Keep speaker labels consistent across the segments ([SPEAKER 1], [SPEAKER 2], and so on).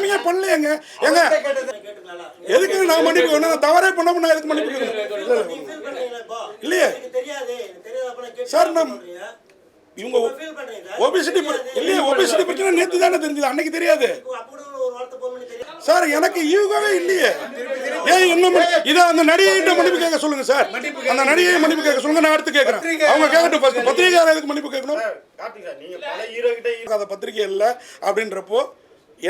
[SPEAKER 1] கிளைமே பண்ணலையேங்க. ஏங்க எதுக்கு நான் மன்னிப்பு வேணும்? தவறே பண்ண நான் எதுக்கு மன்னிப்பு இல்லையே சார்? நம்ம இவங்க ஒபிசிட்டி இல்லையே, ஒபிசிட்டி பிரச்சனை நேற்று தானே தெரிஞ்சது, அன்னைக்கு தெரியாது சார். எனக்கு ஈகோவே இல்லையே. ஏன் இன்னும் இதை அந்த நடிகைகிட்ட மன்னிப்பு கேட்க சொல்லுங்க சார். அந்த நடிகை மன்னிப்பு கேட்க சொல்லுங்க, நான் அடுத்து கேட்கறேன். அவங்க கேட்கட்டும். ஃபர்ஸ்ட் பத்திரிகையாளர் எதுக்கு மன்னிப்பு கேட்கணும்? அந்த பத்திரிகை இல்லை அப்படின்றப்போ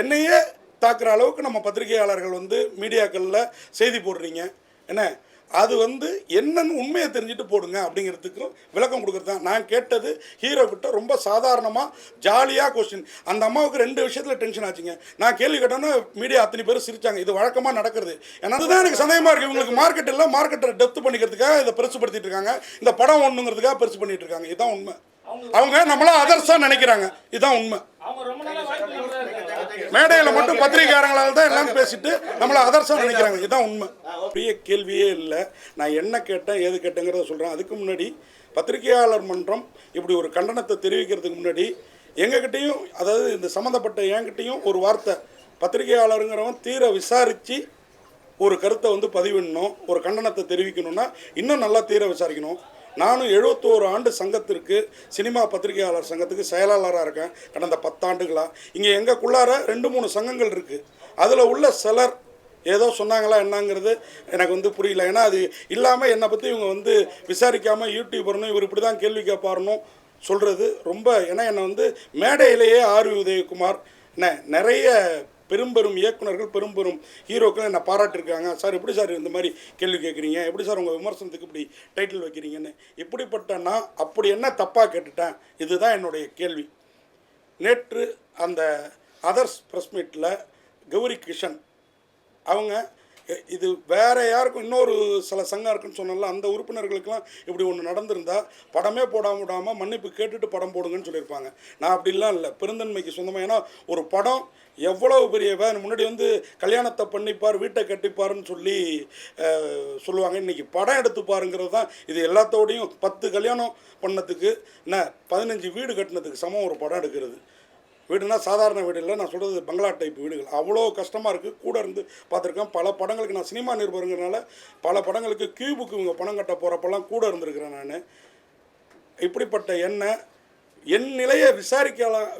[SPEAKER 1] என்னையே தாக்குற அளவுக்கு நம்ம பத்திரிகையாளர்கள் வந்து மீடியாக்களில் செய்தி போடுறீங்க. என்ன அது வந்து என்னன்னு உண்மையை தெரிஞ்சுட்டு போடுங்க அப்படிங்கிறதுக்கும் விளக்கம் கொடுக்குறது தான். நான் கேட்டது ஹீரோ கிட்ட ரொம்ப சாதாரணமாக ஜாலியாக கொஸ்டின். அந்த அம்மாவுக்கு 2 விஷயத்தில் டென்ஷன் ஆச்சுங்க. நான் கேள்வி கேட்டோன்னா மீடியா அத்தனை பேர் சிரிச்சாங்க. இது வழக்கமாக நடக்கிறது. ஏன்னா அதுதான் எனக்கு சந்தேகமாக இருக்குது. இவங்களுக்கு மார்க்கெட் இல்லை, மார்க்கெட்டை டெப்த் பண்ணிக்கிறதுக்காக இதை பெருசுப்படுத்திட்டு இருக்காங்க. இந்த படம் ஒன்றுங்கிறதுக்காக பெருசு பண்ணிட்டு இருக்காங்க. இதுதான் உண்மை. அவங்க நம்மளா அதர்ஸா நினைக்கிறாங்க. இதுதான் உண்மை. மேடையில் மட்டும் பத்திரிகையாளர்களால் தான் எல்லாம் பேசிட்டு நம்மளை அதர்ஸா நினைக்கிறாங்க. இதுதான் உண்மை. பெரிய கேள்வியே இல்லை. நான் என்ன கேட்டேன் ஏது கேட்டேங்கிறத சொல்கிறேன். அதுக்கு முன்னாடி பத்திரிகையாளர் மன்றம் இப்படி ஒரு கண்டனத்தை தெரிவிக்கிறதுக்கு முன்னாடி எங்ககிட்டையும், அதாவது இந்த சம்மந்தப்பட்ட என்கிட்டையும் ஒரு வார்த்தை, பத்திரிகையாளருங்கிறவன் தீர விசாரித்து ஒரு கருத்தை வந்து பதிவிடணும், ஒரு கண்டனத்தை தெரிவிக்கணும்னா இன்னும் நல்லா தீர விசாரிக்கணும். நானும் 71 ஆண்டு சங்கத்திற்கு, சினிமா பத்திரிகையாளர் சங்கத்துக்கு செயலாளராக இருக்கேன் கடந்த 10 ஆண்டுகளாக. இங்கே எங்களுக்குள்ளார 2-3 சங்கங்கள் இருக்குது. அதில் உள்ள சிலர் ஏதோ சொன்னாங்களா என்னங்கிறது எனக்கு வந்து புரியல. ஏன்னா அது இல்லாமல் என்னை பற்றி இவங்க வந்து விசாரிக்காமல் யூடியூபர்னு இவர் இப்படி தான் கேள்வி கேட்பாருன்னு சொல்கிறது ரொம்ப. ஏன்னா என்னை வந்து மேடையிலேயே ஆர்.வி. உதயகுமார் நிறைய பெரும்பெரும் இயக்குநர்கள், பெரும்பெரும் ஹீரோக்கள் என்னை பாராட்டிருக்காங்க. சார் எப்படி சார் இந்த மாதிரி கேள்வி கேட்குறீங்க, எப்படி சார் உங்கள் விமர்சனத்துக்கு இப்படி டைட்டில் வைக்கிறீங்கன்னு. இப்படிப்பட்ட நான் அப்படி என்ன தப்பாக கேட்டுட்டேன்? இதுதான் என்னுடைய கேள்வி. நேற்று அந்த அதர்ஸ் ப்ரெஸ் மீட்டில் கௌரி கிஷன் அவங்க இது வேறு யாருக்கும் இன்னொரு சில சங்கம் இருக்குன்னு சொன்னால அந்த உறுப்பினர்களுக்கெல்லாம் இப்படி ஒன்று நடந்திருந்தால் படமே போடாம விடாமல் மன்னிப்பு கேட்டுட்டு படம் போடுங்கன்னு சொல்லியிருப்பாங்க. நான் அப்படிலாம் இல்லை, பெருந்தன்மைக்கு சொந்தமாக. ஏன்னா ஒரு படம் எவ்வளவு பெரிய முன்னாடி வந்து கல்யாணத்தை பண்ணிப்பார், வீட்டை கட்டிப்பாருன்னு சொல்லி சொல்லுவாங்க. இன்றைக்கி படம் எடுத்து பாருங்கிறது தான் இது. எல்லாத்தோடையும் 10 கல்யாணம் பண்ணதுக்கு என்ன 15 வீடு கட்டினதுக்கு சமம் ஒரு படம் எடுக்கிறது. வீடுனா சாதாரண வீடு இல்லை, நான் சொல்கிறது பங்களா டைப் வீடுகள். அவ்வளோ கஷ்டமாக இருக்குது. கூட இருந்து பார்த்துருக்கேன். பல படங்களுக்கு நான் சினிமா நிருபருங்கிறனால பல படங்களுக்கு கியூபுக்கு இவங்க பணம் கட்ட போகிறப்பெல்லாம் கூட இருந்திருக்கிறேன் நான். இப்படிப்பட்ட என் நிலையை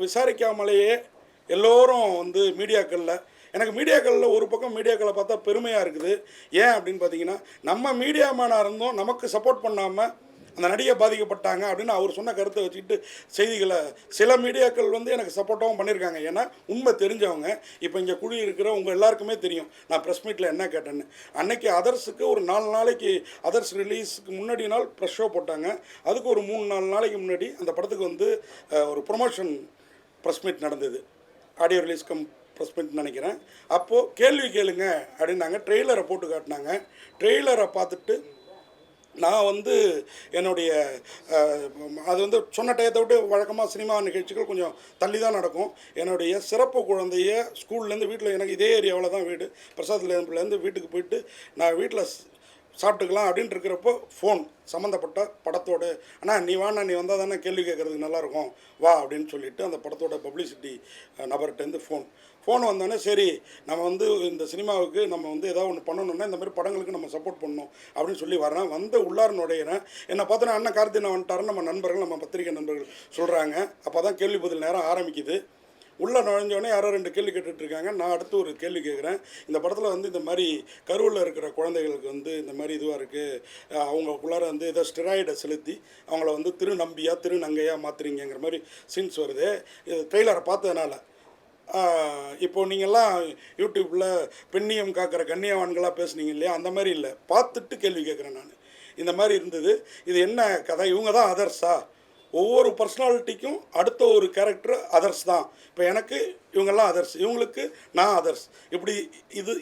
[SPEAKER 1] விசாரிக்காமலேயே எல்லோரும் வந்து மீடியாக்களில், எனக்கு மீடியாக்களில் ஒரு பக்கம் மீடியாக்களை பார்த்தா பெருமையாக இருக்குது. ஏன் அப்படின்னு பார்த்தீங்கன்னா, நம்ம மீடியா மேனாக இருந்தோம், நமக்கு சப்போர்ட் பண்ணாமல் அந்த நடிகை பாதிக்கப்பட்டாங்க அப்படின்னு அவர் சொன்ன கருத்தை வச்சுக்கிட்டு செய்திகளை சில மீடியாக்கள் வந்து எனக்கு சப்போர்ட்டாகவும் பண்ணியிருக்காங்க. ஏன்னா உண்மை தெரிஞ்சவங்க. இப்போ இங்கே குழி இருக்கிற உங்கள் எல்லாருக்குமே தெரியும் நான் ப்ரெஸ் மீட்டில் என்ன கேட்டேன்னு. அன்னைக்கு அதர்ஸுக்கு ஒரு 4 நாளைக்கு அதர்ஸ் ரிலீஸுக்கு முன்னாடி நாள் ப்ரெஸ் ஷோ போட்டாங்க. அதுக்கு ஒரு 3-4 நாளைக்கு முன்னாடி அந்த படத்துக்கு வந்து ஒரு ப்ரொமோஷன் ப்ரெஸ் மீட் நடந்தது. ஆடியோ ரிலீஸ் ப்ரெஸ் மீட் நினைக்கிறேன். அப்போது கேள்வி கேளுங்க அப்படின்னாங்க. ட்ரெய்லரை போட்டு காட்டினாங்க. ட்ரெய்லரை பார்த்துட்டு நான் வந்து என்னுடைய அது வந்து சொன்ன டயத்தை விட்டு வழக்கமாக சினிமா நிகழ்ச்சிகள் கொஞ்சம் தள்ளி தான் நடக்கும். என்னுடைய சிறப்பு குழந்தைய ஸ்கூல்லேருந்து வீட்டில், எனக்கு இதே ஏரியாவில் தான் வீடு, பிரசாத்லேருந்து வீட்டுக்கு போயிட்டு நான் வீட்டில் சாப்பிட்டுக்கலாம் அப்படின்ட்டு இருக்கிறப்போ ஃபோன் சம்மந்தப்பட்ட படத்தோடு, அண்ணா நீ வாண்ணா, நீ வந்தால் தானே கேள்வி கேட்குறதுக்கு நல்லாயிருக்கும் வா அப்படின்னு சொல்லிவிட்டு அந்த படத்தோட பப்ளிசிட்டி நபர்கிட்டேருந்து ஃபோன் வந்தோடனே சரி நம்ம வந்து இந்த சினிமாவுக்கு நம்ம வந்து ஏதாவது ஒன்று பண்ணணுன்னா இந்த மாதிரி படங்களுக்கு நம்ம சப்போர்ட் பண்ணணும் அப்படின்னு சொல்லி வரேன். வந்து உள்ளார நுழையிறேன். என்னை பார்த்தோன்னா அண்ணன் கார்த்தினா வந்துட்டாருன்னு நம்ம நண்பர்கள், நம்ம பத்திரிகை நண்பர்கள் சொல்கிறாங்க. அப்போ தான் கேள்வி பதில் நேரம் ஆரம்பிக்குது. உள்ளே நுழைஞ்சோடனே யாரோ 2 கேள்வி கேட்டுட்ருக்காங்க. நான் அடுத்து ஒரு கேள்வி கேட்குறேன். இந்த படத்தில் வந்து இந்த மாதிரி கருவில் இருக்கிற குழந்தைகளுக்கு வந்து இந்த மாதிரி இதுவாக இருக்குது, அவங்களுக்குள்ளார வந்து ஏதோ ஸ்டெராய்டை செலுத்தி அவங்கள வந்து திருநம்பியாக திருநங்கையாக மாற்றுறீங்கிற மாதிரி சீன்ஸ் வருது. இது ட்ரெய்லரை பார்த்ததுனால இப்போது நீங்கள்லாம் யூடியூப்பில் பெண்ணியம் காக்கிற கண்ணியவான்களாக பேசுனீங்க இல்லையா, அந்த மாதிரி இல்லை, பார்த்துட்டு கேள்வி கேட்குறேன் நான். இந்த மாதிரி இருந்தது. இது என்ன கதை? இவங்க தான் அதர்ஸா? ஒவ்வொரு பர்சனாலிட்டிக்கும் அடுத்த ஒரு கேரக்டர் அதர்ஸ் தான். இப்போ எனக்கு இவங்கெல்லாம் அதர்ஸ், இவங்களுக்கு நான் அதர்ஸ். இப்படி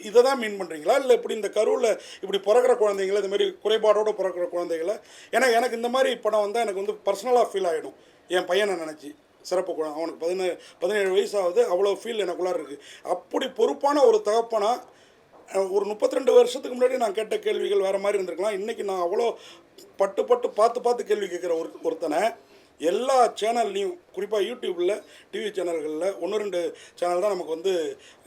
[SPEAKER 1] இதை தான் மீன் பண்ணுறீங்களா? இல்லை இப்படி இந்த கருவில் இப்படி பிறக்கிற குழந்தைங்கள, இந்த மாதிரி குறைபாடோடு பிறக்கிற குழந்தைகளை, ஏன்னா எனக்கு இந்த மாதிரி படம் வந்தால் எனக்கு வந்து பர்சனலாக ஃபீல் ஆகிடும். என் பையனை நினச்சி சிறப்பு குழந்தை, அவனுக்கு 17 வயசாகுது, அவ்வளோ ஃபீல் எனக்குள்ளார இருக்குது. அப்படி பொறுப்பான ஒரு தகப்பனாக ஒரு 32 வருஷத்துக்கு முன்னாடி நான் கேட்ட கேள்விகள் வேறு மாதிரி இருந்திருக்கலாம். இன்றைக்கி நான் அவ்வளோ பட்டு பார்த்து கேள்வி கேட்குற ஒருத்தனை எல்லா சேனல்லையும் குறிப்பாக யூடியூப்பில் டிவி சேனல்களில் 1-2 சேனல் தான் நமக்கு வந்து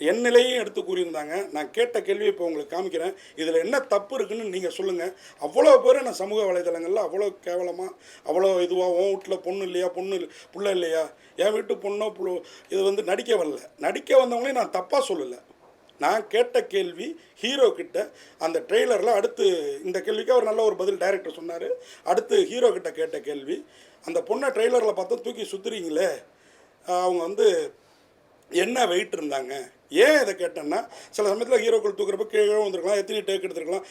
[SPEAKER 1] என் நிலையும் எடுத்து கூறியிருந்தாங்க. நான் கேட்ட கேள்வியை இப்போ உங்களுக்கு காமிக்கிறேன். இதில் என்ன தப்பு இருக்குன்னு நீங்கள் சொல்லுங்கள். அவ்வளோ பேர் நான் சமூக வலைதளங்களில் அவ்வளோ கேவலமாக அவ்வளோ இதுவாக உன் வீட்டில் பொண்ணு இல்லையா புள்ள இல்லையா என் வீட்டு பொண்ணோ இது வந்து நடிக்க வரல. நடிக்க வந்தவங்களையும் நான் தப்பாக சொல்லலை. நான் கேட்ட கேள்வி ஹீரோ கிட்ட அந்த ட்ரெய்லரில் அடுத்து இந்த கேள்விக்கு அவர் நல்ல ஒரு பதில் டைரக்டர் சொன்னார். அடுத்து ஹீரோ கிட்ட கேட்ட கேள்வி, அந்த பொண்ணை ட்ரெய்லரில் பார்த்தா தூக்கி சுற்றுறீங்களே, அவங்க வந்து என்ன வெயிட் இருந்தாங்க, ஏன் இதை கேட்டேன்னா சில சமயத்தில் ஹீரோக்கள் தூக்குறப்ப கீழே வந்துருக்கலாம், எத்தனை டேக் எடுத்துருக்கலாம்.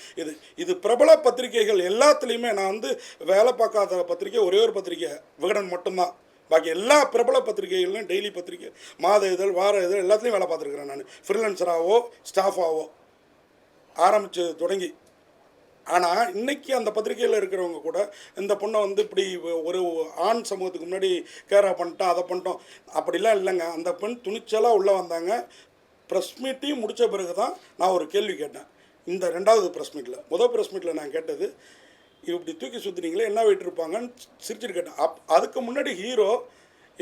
[SPEAKER 1] இது பிரபல பத்திரிகைகள் எல்லாத்துலேயுமே நான் வந்து வேலை பார்க்காத பத்திரிக்கை ஒரே ஒரு பத்திரிக்கை விகடன் மட்டும்தான். பாக்கி எல்லா பிரபல பத்திரிகைகள்லையும் டெய்லி பத்திரிக்கை, மாத இதழ், வார இதழ் எல்லாத்துலேயும் வேலை பார்த்துருக்குறேன். நான் ஃப்ரீலான்சராகவோ ஸ்டாஃபாகவோ ஆரம்பித்து தொடங்கி. ஆனால் இன்றைக்கி அந்த பத்திரிகையில் இருக்கிறவங்க கூட இந்த பொண்ணை வந்து இப்படி ஒரு ஆண் சமூகத்துக்கு முன்னாடி கேரா பண்ணிட்டோம், அதை பண்ணிட்டோம் அப்படிலாம் இல்லைங்க. அந்த பெண் துணிச்சலாக உள்ளே வந்தாங்க. ப்ரெஸ் மீட்டையும் முடித்த பிறகு தான் நான் ஒரு கேள்வி கேட்டேன். இந்த 2வது ப்ரெஸ் மீட்டில், முதல் ப்ரெஸ் மீட்டில் நான் கேட்டது, இப்படி தூக்கி சுற்றுனீங்களே என்ன வெயிட் இருப்பாங்கன்னு சிரிச்சுட்டு கேட்டேன். அதுக்கு முன்னாடி ஹீரோ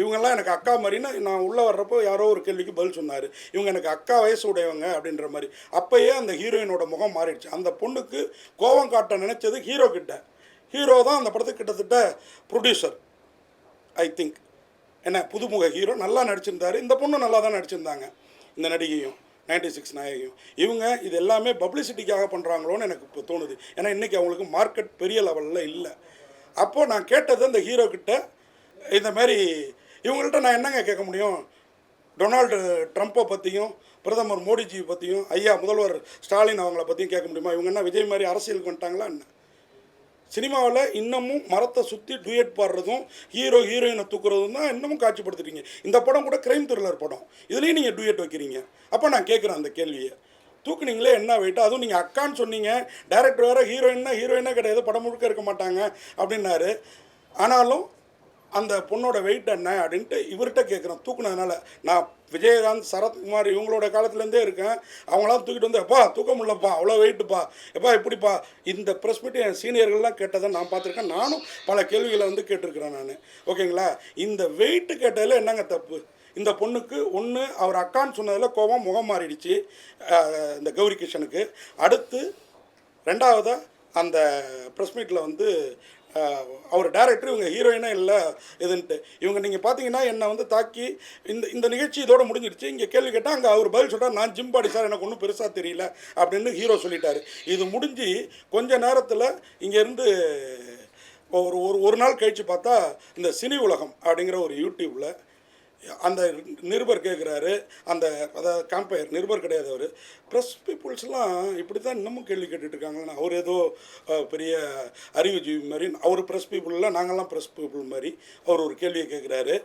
[SPEAKER 1] இவங்கெல்லாம் எனக்கு அக்கா மாதிரின்னு நான் உள்ளே வர்றப்போ யாரோ ஒரு கேள்விக்கு பதில் சொன்னார். இவங்க எனக்கு அக்கா வயசு உடையவங்க அப்படின்ற மாதிரி. அப்போயே அந்த ஹீரோயினோட முகம் மாறிடுச்சு. அந்த பொண்ணுக்கு கோபம் காட்ட நினச்சது ஹீரோ கிட்ட. ஹீரோ தான் அந்த படத்துக்கு கிட்டத்தட்ட ப்ரொடியூசர் ஐ திங்க். என்ன புதுமுக ஹீரோ நல்லா நடிச்சிருந்தார். இந்த பொண்ணு நல்லா தான் நடிச்சிருந்தாங்க, இந்த நடிகையும் 96 நாயகியும். இவங்க இது எல்லாமே பப்ளிசிட்டிக்காக பண்ணுறாங்களோன்னு எனக்கு இப்போ தோணுது. ஏன்னா இன்றைக்கி அவங்களுக்கு மார்க்கெட் பெரிய லெவலில் இல்லை. அப்போது நான் கேட்டது அந்த ஹீரோ கிட்ட, இந்த மாதிரி இவங்கள்ட்ட நான் என்னங்க கேட்க முடியும்? டொனால்டு ட்ரம்ப்பை பற்றியும் பிரதமர் மோடிஜி பற்றியும் ஐயா முதல்வர் ஸ்டாலின் அவங்கள பற்றியும் கேட்க முடியுமா? இவங்க என்ன விஜய் மாதிரி அரசியலுக்கு வந்துட்டாங்களா என்ன? சினிமாவில் இன்னமும் மரத்தை சுற்றி டூயட் பாடுறதும் ஹீரோ ஹீரோயினை தூக்குறதும் தான் இன்னமும் காட்சிப்படுத்துறீங்க. இந்த படம் கூட க்ரைம் த்ரில்லர் படம், இதுலேயும் நீங்கள் டூயட் வைக்கிறீங்க. அப்போ நான் கேட்குறேன் அந்த கேள்வியை, தூக்குனீங்களே என்ன வெயிட்டு? அதுவும் நீங்கள் அக்கான்னு சொன்னீங்க, டைரக்டர் வேறு ஹீரோயினா கிடையாது, படம் முழுக்க இருக்க மாட்டாங்க அப்படின்னாரு. ஆனாலும் அந்த பொண்ணோட வெயிட் என்ன அப்படின்ட்டு இவர்கிட்ட கேட்குறேன். தூக்குனதுனால நான் விஜயகாந்த், சரத்குமார் இவங்களோட காலத்துலேருந்தே இருக்கேன். அவங்களாம் தூக்கிட்டு வந்து எப்பா தூக்க முடியலப்பா, அவ்வளோ வெயிட்டுப்பா, எப்பா இப்படிப்பா. இந்த ப்ரெஸ் மீட்டு என் சீனியர்கள்லாம் கேட்டதை நான் பார்த்துருக்கேன். நானும் பல கேள்விகளை வந்து கேட்டிருக்கிறேன் நான். ஓகேங்களா? இந்த வெயிட்டு கேட்டதில் என்னங்க தப்பு? இந்த பொண்ணுக்கு ஒன்று அவர் அக்கான்னு சொன்னதில் கோபம் முகம் மாறிடுச்சு இந்த கௌரி கிஷனுக்கு. அடுத்து 2வதாக அந்த ப்ரெஸ் மீட்டில் வந்து அவர் டைரக்டர் இவங்க ஹீரோயினே இல்லை இதுன்ட்டு இவங்க நீங்கள் பார்த்தீங்கன்னா என்னை வந்து தாக்கி இந்த நிகழ்ச்சி இதோடு முடிஞ்சிடுச்சு. இங்கே கேள்வி கேட்டால் அங்கே அவர் பதில் சொல்கிறார், நான் ஜிம் பாடி சார், எனக்கு ஒன்றும் பெருசாக தெரியல அப்படின்னு ஹீரோ சொல்லிட்டார். இது முடிஞ்சு கொஞ்ச நேரத்தில் இங்கேருந்து ஒரு நாள் கழித்து பார்த்தா இந்த சினி உலகம் அப்படிங்கிற ஒரு யூடியூப்பில் அந்த நிருபர் கேட்குறாரு, அந்த அதாவது காம்பயர் நிருபர் கிடையாது அவர், ப்ரெஸ் பீப்புள்ஸ்லாம் இப்படி தான் இன்னமும் கேள்வி கேட்டுட்ருக்காங்கன்னு. அவர் ஏதோ பெரிய அறிவுஜீவி மாதிரி, அவர் ப்ரெஸ் பீப்புளில் நாங்கள்லாம் ப்ரெஸ் பீப்புள் மாதிரி அவர் ஒரு கேள்வியை கேட்குறாரு.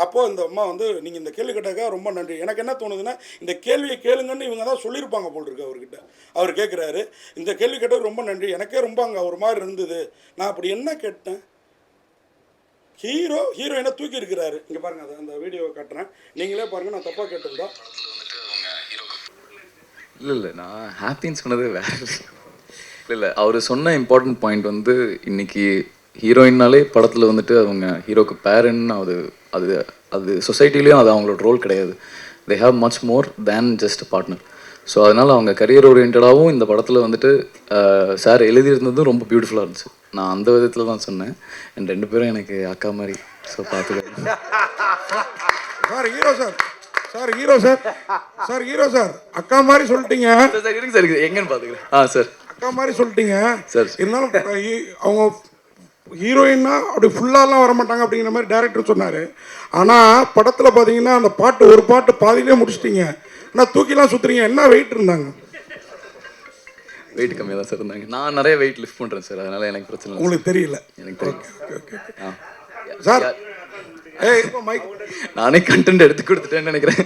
[SPEAKER 1] அப்போது இந்த அம்மா வந்து நீங்கள் இந்த கேள்வி கேட்டாக்கா ரொம்ப நன்றி. எனக்கு என்ன தோணுதுன்னா, இந்த கேள்வியை கேளுங்கன்னு இவங்க தான் சொல்லியிருப்பாங்க போல் இருக்கு அவர்கிட்ட. அவர் கேட்குறாரு, இந்த கேள்வி கேட்டது ரொம்ப நன்றி, எனக்கே ரொம்ப அங்கே ஒரு மாதிரி இருந்தது. நான் அப்படி என்ன கேட்டேன்? ஹீரோயினை தூக்கி இருக்கிறாரு. இங்கே பாருங்கள், அதை அந்த வீடியோவை காட்டுறேன், நீங்களே பாருங்கள். நான் தப்பாக கேட்டிருந்தா
[SPEAKER 2] இல்லை நான் ஹாப்பின்னு சொன்னது வேறு. இல்லை அவர் சொன்ன இம்பார்ட்டன்ட் பாயிண்ட் வந்து இன்னைக்கு ஹீரோயின்னாலே படத்தில் வந்துட்டு அவங்க ஹீரோக்கு பேரன்னு அது அது சொசைட்டிலையும் அது அவங்களோட ரோல் கிடையாது. They have much more than just partner. So அதனால் அவங்க கரியர் ஓரியன்டாகவும் இந்த படத்தில் வந்துட்டு சார் எழுதியிருந்ததும் ரொம்ப பியூட்டிஃபுல்லாக இருந்துச்சு. நான் அந்த விதத்தில் தான் சொன்னேன். என் 2 பேரும் எனக்கு அக்கா மாதிரி. ஸோ பார்த்துக்கோங்க
[SPEAKER 1] சார். ஹீரோ சார் அக்கா மாதிரி சொல்லிட்டீங்க
[SPEAKER 2] சார். இருங்க சார், எங்கன்னு பார்த்துக்கிறேன். சார்
[SPEAKER 1] அக்கா மாதிரி சொல்லிட்டீங்க
[SPEAKER 2] சார்.
[SPEAKER 1] இருந்தாலும் அவங்க ஹீரோயின்னா அப்படி ஃபுல்லாலாம் வரமாட்டாங்க அப்படிங்கிற மாதிரி டைரக்டர் சொன்னார். ஆனால் படத்தில் பார்த்தீங்கன்னா அந்த பாட்டு ஒரு பாட்டு பாதியிலே முடிச்சிட்டிங்க. ஆனால் தூக்கிலாம் சுற்றுறீங்க, என்ன வெயிட் இருந்தாங்க?
[SPEAKER 2] வெயிட் கம்மியாக தான் சார் இருந்தாங்க. நான் நிறைய வெயிட் லிஃப்ட் பண்ணுறேன் சார், அதனால் எனக்கு பிரச்சனை இல்லை.
[SPEAKER 1] உங்களுக்கு தெரியல?
[SPEAKER 2] எனக்கு தெரியும்
[SPEAKER 1] சார்.
[SPEAKER 2] நானே கண்டென்ட் எடுத்து கொடுத்துட்டேன்னு நினைக்கிறேன்.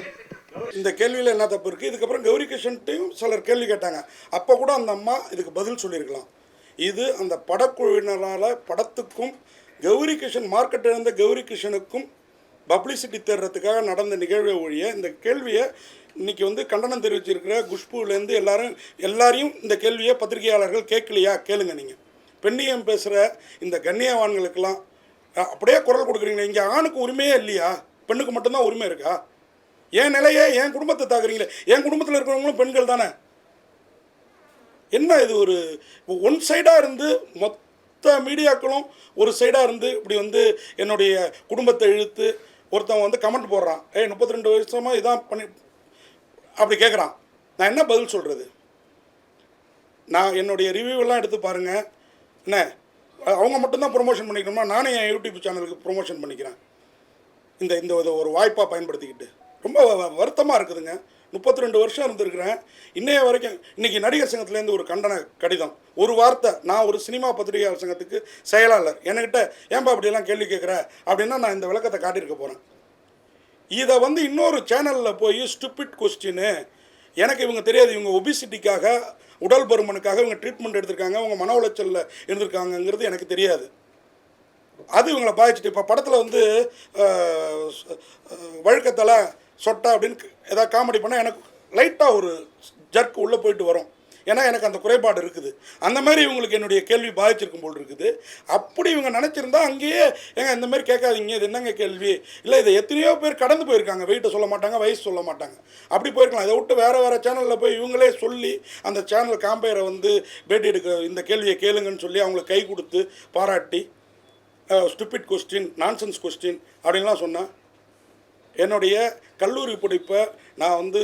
[SPEAKER 1] இந்த கேள்வியில் என்ன தப்பு இருக்குது? இதுக்கப்புறம் கௌரி கிஷன்ட்டையும் சிலர் கேள்வி கேட்டாங்க. அப்போ கூட அந்த அம்மா இதுக்கு பதில் சொல்லியிருக்கலாம். இது அந்த படக்குழுவினரால் படத்துக்கும் கௌரி கிஷன் மார்க்கெட் இருந்த கௌரி கிஷனுக்கும் பப்ளிசிட்டி தேடுறதுக்காக நடந்த நிகழ்வை ஒழிய இந்த கேள்வியை இன்றைக்கி வந்து கண்டனம் தெரிவிச்சிருக்கிற குஷ்புலேருந்து எல்லாரையும் இந்த கேள்வியை பத்திரிகையாளர்கள் கேட்கலையா? கேளுங்க. நீங்கள் பெண்ணியம் பேசுகிற இந்த கண்ணியவான்களுக்கெல்லாம் அப்படியே குரல் கொடுக்குறீங்களே, இங்கே ஆணுக்கு உரிமையே இல்லையா? பெண்ணுக்கு மட்டும்தான் உரிமை இருக்கா? என் நிலையை என் குடும்பத்தை தாக்குறீங்களே, என் குடும்பத்தில் இருக்கிறவங்களும் பெண்கள் தானே. என்ன இது ஒரு ஒன் சைடாக இருந்து மொத்த மீடியாக்களும் ஒரு சைடாக இருந்து இப்படி வந்து என்னுடைய குடும்பத்தை இழுத்து ஒருத்தன் வந்து கமெண்ட் போடுறான், 32 வருஷமாக இதான் பண்ணி அப்படி கேட்குறான். நான் என்ன பதில் சொல்கிறது? நான் என்னுடைய ரிவ்யூவெல்லாம் எடுத்து பாருங்கள். என்ன அவங்க மட்டும்தான் ப்ரொமோஷன் பண்ணிக்கணுமா? நானே என் யூடியூப் சேனலுக்கு ப்ரொமோஷன் பண்ணிக்கிறேன். இந்த இந்த ஒரு வாய்ப்பாக பயன்படுத்திக்கிட்டு ரொம்ப வருத்தமாக இருக்குதுங்க. 32 வருஷம் இருந்திருக்கிறேன். இன்னைய வரைக்கும் இன்றைக்கி நடிகர் சங்கத்துலேருந்து ஒரு கண்டன கடிதம், ஒரு வார்த்தை. நான் ஒரு சினிமா பத்திரிகையாளர் சங்கத்துக்கு செயலாளர். என்கிட்ட ஏன்பா அப்படியெல்லாம் கேள்வி கேட்குற அப்படின்னா நான் இந்த விளக்கத்தை காட்டியிருக்க போகிறேன். இதை வந்து இன்னொரு சேனலில் போய் ஸ்டூபிட் கொஸ்டின்னு, எனக்கு இவங்க தெரியாது, இவங்க ஒபிசிட்டிக்காக உடல் பருமனுக்காக இவங்க ட்ரீட்மெண்ட் எடுத்திருக்காங்க, அவங்க மன உளைச்சலில் இருந்திருக்காங்கங்கிறது எனக்கு தெரியாது. அது இவங்களை பாதிச்சுட்டு இப்போ படத்தில் வந்து வழுக்கத்தலை சொட்டை அப்படின்னு ஏதாவது காமெடி பண்ணால் எனக்கு லைட்டாக ஒரு ஜர்க் உள்ளே போயிட்டு வரும். ஏன்னா எனக்கு அந்த குறைபாடு இருக்குது. அந்த மாதிரி இவங்களுக்கு என்னுடைய கேள்வி பாதிச்சிருக்கும் போல் இருக்குது. அப்படி இவங்க நினச்சிருந்தா அங்கேயே ஏங்க இந்த மாதிரி கேட்காதீங்க, இது என்னங்க கேள்வி, இல்லை இதை எத்தனையோ பேர் கடந்து போயிருக்காங்க, வெயிட்டை சொல்ல மாட்டாங்க, வயசு சொல்ல மாட்டாங்க, அப்படி போயிருக்கலாம். இதை விட்டு வேறு சேனலில் போய் இவங்களே சொல்லி அந்த சேனல் காம்பேரை வந்து பேட்டி எடுக்க இந்த கேள்வியை கேளுங்கன்னு சொல்லி அவங்களுக்கு கை கொடுத்து பாராட்டி ஸ்டூபிட் கொஸ்டின், நான்சென்ஸ் கொஸ்டின் அப்படின்லாம் சொன்னேன். என்னுடைய கல்லூரி படிப்பை நான் வந்து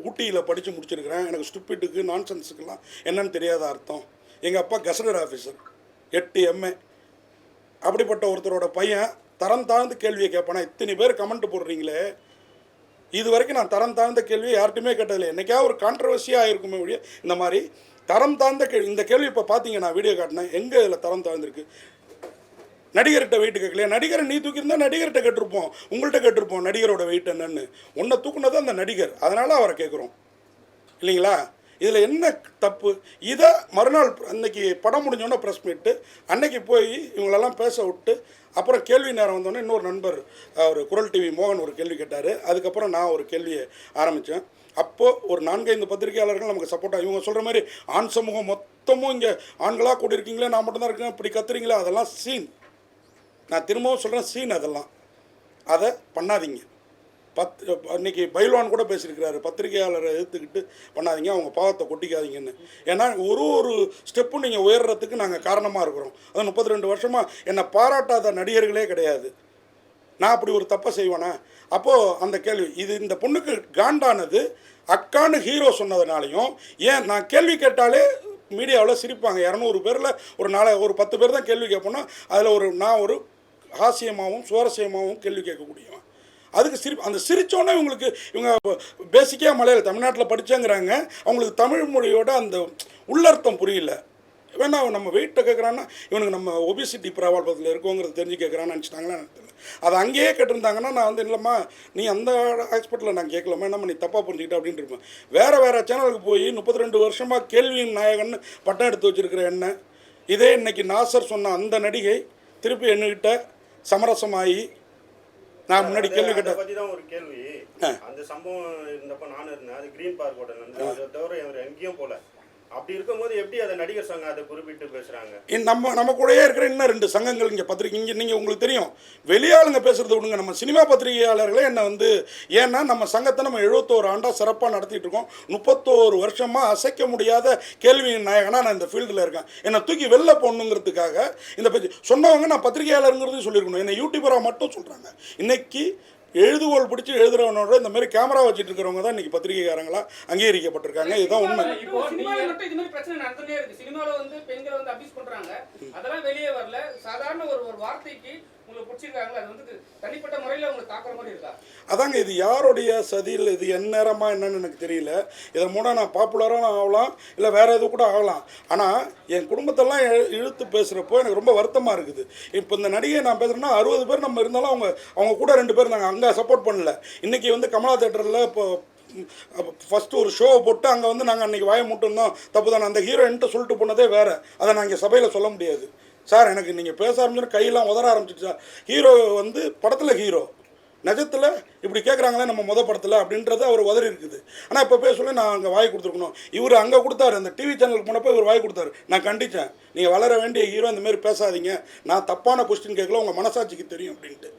[SPEAKER 1] ஊட்டியில் படித்து முடிச்சிருக்கிறேன். எனக்கு ஸ்டூபிட்டுக்கு நான்சென்ஸுக்கெல்லாம் என்னன்னு தெரியாத அர்த்தம். எங்கள் அப்பா கெசடட் ஆஃபீஸர், 8 MA. அப்படிப்பட்ட ஒருத்தரோட பையன் தரம் தாழ்ந்து கேள்வியை கேட்பானா? இத்தனை பேர் கமெண்ட் போடுறீங்களே, இது வரைக்கும் நான் தரம் தாழ்ந்த கேள்வியை யார்ட்டுமே கேட்டதில்லை. என்றைக்காவது ஒரு கான்ட்ரவர்சியாக ஆகிருக்குமே ஒழிய இந்த மாதிரி தரம் தாழ்ந்த இந்த கேள்வி இப்போ பார்த்தீங்க, நான் வீடியோ காட்டினேன், எங்கே இதில் தரம் தாழ்ந்திருக்கு? நடிகர்கிட்ட வெயிட்டு கேட்கலையா? நடிகரை நீ தூக்கியிருந்தா நடிகர்கிட்ட கேட்டிருப்போம், உங்கள்கிட்ட கேட்டிருப்போம் நடிகரோட வெயிட் என்னன்னு. உன்னை தூக்குனது அந்த நடிகர், அதனால் அவரை கேட்குறோம் இல்லைங்களா? இதில் என்ன தப்பு? இதை மறுநாள் அன்னைக்கு படம் முடிஞ்சோடனே ப்ரெஸ் மீட்டு அன்னைக்கு போய் இவங்களெல்லாம் பேச விட்டு அப்புறம் கேள்வி நேரம் வந்தோடனே இன்னொரு நண்பர் ஒரு குரல் டிவி மோகன் ஒரு கேள்வி கேட்டார். அதுக்கப்புறம் நான் ஒரு கேள்வியை ஆரம்பித்தேன். அப்போது ஒரு 4-5 பத்திரிகையாளர்கள் நமக்கு சப்போர்ட்டாக, இவங்க சொல்கிற மாதிரி ஆண் சமூகம் மொத்தமும் இங்கே ஆண்களாக கூட்டியிருக்கீங்களே, நான் மட்டும்தான் இருக்கேன் இப்படி கத்துறீங்களே, அதெல்லாம் சீன். நான் திரும்பவும் சொல்கிறேன், சீன். அதெல்லாம் அதை பண்ணாதீங்க. இன்றைக்கி பைல்வான் கூட பேசியிருக்கிறாரு, பத்திரிகையாளரை எதிர்த்துக்கிட்டு பண்ணாதீங்க, அவங்க பாவத்தை கொட்டிக்காதீங்கன்னு. ஏன்னா ஒரு ஸ்டெப்பும் நீங்கள் உயர்றதுக்கு நாங்கள் காரணமாக இருக்கிறோம். அது 32 வருஷமாக என்னை பாராட்டாத நடிகர்களே கிடையாது. நான் அப்படி ஒரு தப்பை செய்வேனா? அப்போது அந்த கேள்வி இது இந்த பொண்ணுக்கு காண்டானது அக்கான்னு ஹீரோ சொன்னதுனாலையும், ஏன் நான் கேள்வி கேட்டாலே மீடியாவில் சிரிப்பாங்க. 200 பேரில் ஒரு 10 பேர் தான் கேள்வி கேட்போன்னா அதில் நான் ஒரு ஹாஸ்யமாகவும் சுவாரஸ்யமாகவும் கேள்வி கேட்கக்கூடியவன். அதுக்கு அந்த சிரித்தோன்னே இவங்க பேசிக்காக மலையாள தமிழ்நாட்டில் படித்தேங்கிறாங்க, அவங்களுக்கு தமிழ் மொழியோட அந்த உள்ளர்த்தம் புரியல. வேணா நம்ம வெயிட்டை கேட்குறான்னா இவனுக்கு நம்ம ஒபிசிட்டி ப்ராப்ளத்தில் இருக்கோங்கிறது தெரிஞ்சு கேட்குறான்னு நினச்சிட்டாங்களா எனக்கு தெரியல. அதை அங்கேயே கேட்டிருந்தாங்கன்னா நான் வந்து இல்லைம்மா நீ அந்த ஹாஸ்பிட்டலில் நான் கேட்கலாமா, என்னம்மா நீ தப்பாக புரிஞ்சுக்கிட்ட அப்படின்ட்டு இருப்பேன். வேறு சேனலுக்கு போய் 32 வருஷமாக கேள்வியின் நாயகன் பட்டம் எடுத்து வச்சுருக்கிற என்ன, இதே இன்னைக்கு நாசர் சொன்ன அந்த நடிகை திருப்பி என்கிட்ட சமரசமாகி நான் முன்னாடி கேள்வி கேட்டேன்.
[SPEAKER 3] பற்றி தான் ஒரு கேள்வி. அந்த சம்பவம் இருந்தப்போ நானும் இருந்தேன். அது கிரீன் பார்க் ஹோட்டல் வந்து அதை தவிர இவர் எங்கேயும் போல. அப்படி இருக்கும்போது எப்படி அதை நடிகர் சங்கம் அதை குறிப்பிட்டு பேசுகிறாங்க?
[SPEAKER 1] நம்ம கூடயே இருக்கிற இன்னும் 2 சங்கங்கள் இங்கே பத்திரிக்கை இங்கே நீங்கள் உங்களுக்கு தெரியும், வெளியாளுங்க பேசுகிறத விடுங்க. நம்ம சினிமா பத்திரிகையாளர்களே என்னை வந்து, ஏன்னா நம்ம சங்கத்தை நம்ம 71 ஆண்டாக சிறப்பாக நடத்திட்டு இருக்கோம். 31 வருஷமாக அசைக்க முடியாத கேள்வியின் நாயகனாக நான் இந்த ஃபீல்டில் இருக்கேன். என்னை தூக்கி வெளில போடணுங்கிறதுக்காக இந்த பேச்சு சொன்னவங்க நான் பத்திரிகையாளருங்கிறதையும் சொல்லியிருக்கணும். என்னை யூடியூபராக மட்டும் சொல்கிறாங்க. இன்றைக்கி எழுதுகோள் பிடிச்சி எழுதுறவனோட இந்த மாதிரி கேமரா வச்சுட்டு இருக்கிறவங்க தான் இன்னைக்கு பத்திரிகைக்காரங்களா அங்கீகரிக்கப்பட்டிருக்காங்க. இதுதான் உண்மை.
[SPEAKER 4] இப்போ சினிமால மட்டும் இது மாதிரி பிரச்சனை நடந்துட்டே இருக்கு. சினிமால வந்து பெண்களை வந்து அபியூஸ் பண்றாங்க, அதெல்லாம் வெளியே வரல. சாதாரண ஒரு வார்த்தைக்கு உங்களுக்கு பிடிச்சிருக்காங்க, அது வந்து தனிப்பட்ட முறையில் உங்களுக்கு தாக்குற மாதிரி இருக்கா?
[SPEAKER 1] அதாங்க, இது யாருடைய சதியில், இது என் நேரமாக என்னன்னு எனக்கு தெரியல. இதை மூட நான் பாப்புலராக ஆகலாம், இல்லை வேறு எதுவும் கூட ஆகலாம். ஆனால் என் குடும்பத்தெல்லாம் இழுத்து பேசுகிறப்போ எனக்கு ரொம்ப வருத்தமாக இருக்குது. இப்போ இந்த நடிகை நான் பேசுகிறேன்னா 60 பேர் நம்ம இருந்தாலும் அவங்க கூட 2 பேர் நாங்கள் அங்கே சப்போர்ட் பண்ணல. இன்றைக்கி வந்து கமலா தேட்டரில் இப்போ ஃபஸ்ட்டு ஒரு ஷோவை போட்டு அங்கே வந்து நாங்கள் அன்றைக்கி வாயை மூட்டிருந்தோம், தப்பு தானே. அந்த ஹீரோ என்கிட்ட சொல்லிட்டு போனதே வேறு, அதை நான் இங்கே சபையில் சொல்ல முடியாது. சார் எனக்கு நீங்கள் பேச ஆரம்பிச்சோன்னா கையெல்லாம் உதற ஆரம்பிச்சிட்டு சார். ஹீரோ வந்து படத்தில் ஹீரோ, நிஜத்தில் இப்படி கேட்குறாங்களே நம்ம படத்தில் அப்படின்றது அவர் உதறி இருக்குது. ஆனால் இப்போ பேசல நான் அங்கே வாய் கொடுத்துருக்கணும். இவர் அங்கே கொடுத்தாரு, அந்த டிவி சேனலுக்கு போனப்போ இவர் வாய் கொடுத்தாரு. நான் கண்டித்தேன், நீங்கள் வளர வேண்டிய ஹீரோ இந்த மாதிரி பேசாதீங்க, நான் தப்பான கொஸ்டின் கேட்கல, உங்கள் மனசாட்சிக்கு தெரியும் அப்படின்ட்டு.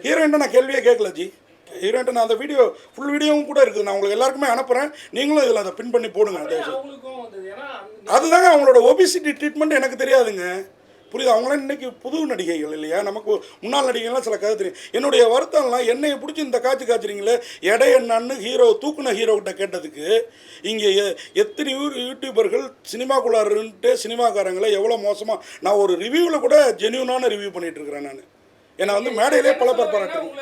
[SPEAKER 1] ஹீரோயின்ட்ட நான் கேள்வியே கேட்கல ஜி. ஹீரோயின்ட்ட நான் அந்த வீடியோ ஃபுல் வீடியோவும் கூட இருக்குது, நான் உங்களுக்கு எல்லாருக்குமே அனுப்புகிறேன், நீங்களும் இதில் அதை பின் பண்ணி போடுங்க. அதுதாங்க அவங்களோட ஒபிசிட்டி ட்ரீட்மெண்ட் எனக்கு தெரியாதுங்க, புரியுது? அவங்களாம் இன்றைக்கி புது நடிகைகள் இல்லையா, நமக்கு முன்னாள் நடிகைகள்லாம் சில கதை தெரியும். என்னுடைய வருத்தம்லாம் என்னையை பிடிச்சி இந்த காய்ச்சிறீங்களே எடை என்னன்னு ஹீரோ தூக்குன ஹீரோக்கிட்ட கேட்டதுக்கு இங்கே எத்தனை யூடியூபர்கள் சினிமாக்குள்ளாருன்ட்டு சினிமாக்காரங்களை எவ்வளோ மோசமாக நான் ஒரு ரிவ்யூவில் கூட ஜென்யூனான ரிவ்யூ பண்ணிகிட்டு இருக்கிறேன். நான் ஏன்னா வந்து மேடையிலே பல பேர் பாராட்டுறேன்.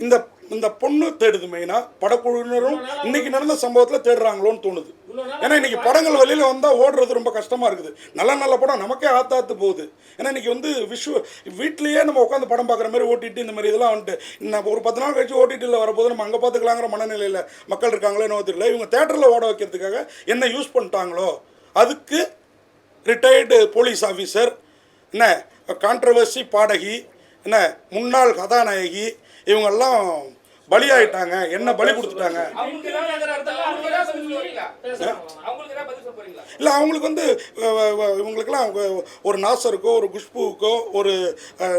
[SPEAKER 1] இந்த இந்த பொண்ணு தேடுது மெயினாக, படக்குழுவினரும் இன்றைக்கி நடந்த சம்பவத்தில் தேடுறாங்களோன்னு தோணுது. ஏன்னா இன்றைக்கி படங்கள் வெளியில் வந்தால் ஓடுறது ரொம்ப கஷ்டமாக இருக்குது. நல்ல நல்ல படம் நமக்கே ஆத்தாத்து போகுது. ஏன்னா இன்றைக்கி வந்து வீட்லேயே நம்ம உட்காந்து படம் பார்க்குற மாதிரி ஓட்டிட்டு இந்த மாதிரி இதெல்லாம் வந்துட்டு இன்னும் ஒரு 10 நாள் கழிச்சு ஓட்டிட்டில் வரப்போது நம்ம அங்கே பார்த்துக்கலாங்கிற மனநிலையில் மக்கள் இருக்காங்களோ என்னவோ தெரியல. இவங்க தேட்டரில் ஓட வைக்கிறதுக்காக என்ன யூஸ் பண்ணிட்டாங்களோ, அதுக்கு ரிட்டையர்டு போலீஸ் ஆஃபீஸர், என்ன கான்ட்ரவர்சி பாடகி, என்ன முன்னாள் கதாநாயகி, இவங்கெல்லாம் பலியாயிட்டாங்க, என்ன பலி கொடுத்துட்டாங்க. இல்லை அவங்களுக்கு வந்து இவங்களுக்கெல்லாம் ஒரு நாசருக்கோ ஒரு குஷ்புவுக்கோ ஒரு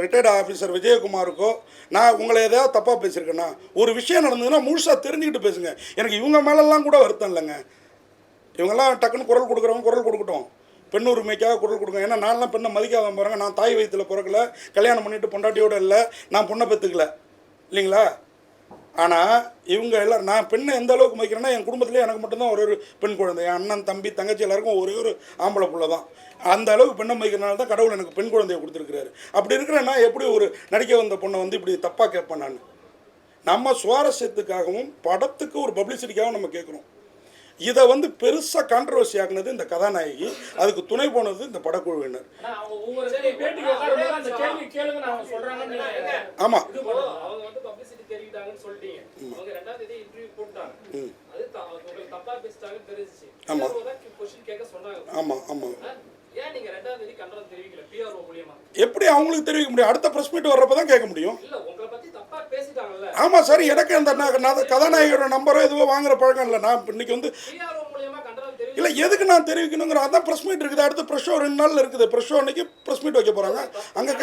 [SPEAKER 1] ரிட்டையர்டு ஆஃபீஸர் விஜயகுமாருக்கோ நான் உங்களை எதாவது தப்பாக பேசியிருக்கேன்னா, ஒரு விஷயம் நடந்ததுன்னா முழுசாக தெரிஞ்சுக்கிட்டு பேசுங்க. எனக்கு இவங்க மேலெல்லாம் கூட வருத்தம் இல்லைங்க. இவங்கெல்லாம் டக்குன்னு குரல் கொடுக்குறவங்க குரல் கொடுக்கட்டும், பெண் உரிமைக்காக குரல் கொடுங்க. ஏன்னா நான்லாம் பெண்ணை மதிக்காத போகிறாங்க. நான் தாய் வயிற்றில் பிறக்கல, கல்யாணம் பண்ணிவிட்டு பொண்டாட்டியோடு இல்லை, நான் பொண்ணை பெற்றுக்கல இல்லைங்களா. ஆனால் இவங்க எல்லோரும் நான் பெண்ணை எந்த அளவுக்கு மதிக்கிறேன்னா, என் குடும்பத்திலே எனக்கு மட்டும்தான் ஒரு பெண் குழந்தை, என் அண்ணன் தம்பி தங்கச்சி எல்லாருக்கும் ஒரே ஒரு ஆம்பளை பிள்ளை தான். அந்த அளவுக்கு பெண்ணை மதிக்கிறனால தான் கடவுள் எனக்கு பெண் குழந்தையை கொடுத்துருக்குறாரு. அப்படி இருக்கிறேன்னா எப்படி ஒரு நடிக்க வந்த பொண்ணை வந்து இப்படி தப்பாக கேட்பேன் நான்? நம்ம சுவாரஸ்யத்துக்காகவும் படத்துக்கு ஒரு பப்ளிசிட்டிக்காகவும் நம்ம கேட்குறோம். இதை வந்து பெருசாக கான்ட்ரவர்சி ஆகினது இந்த கதாநாயகி, அதுக்கு துணை போனது இந்த படக்குழுவினர். ஆமாம் ஆமாம் ஆமாம் எப்படி அவங்களுக்கு தெரிவிக்க முடியும்? அடுத்த ப்ரெஸ் மீட் வர்றப்ப தான் கேட்க முடியும். ஆமாம் சார், எனக்கு அந்த கதாநாயகரோட நம்பரோ எதுவோ வாங்குற பழக்கம் இல்லை. நான் இன்னைக்கு வந்து இல்லை எதுக்கு நான் தெரிவிக்கணுங்கிற அதான் ப்ரெஸ் மீட் இருக்குது. அடுத்து ப்ரெஸ் ஷோ 2 நாளில் இருக்குது. ப்ரெஸ் ஷோ அன்னைக்கு ப்ரெஸ் மீட் வைக்க போகிறாங்க. அங்கே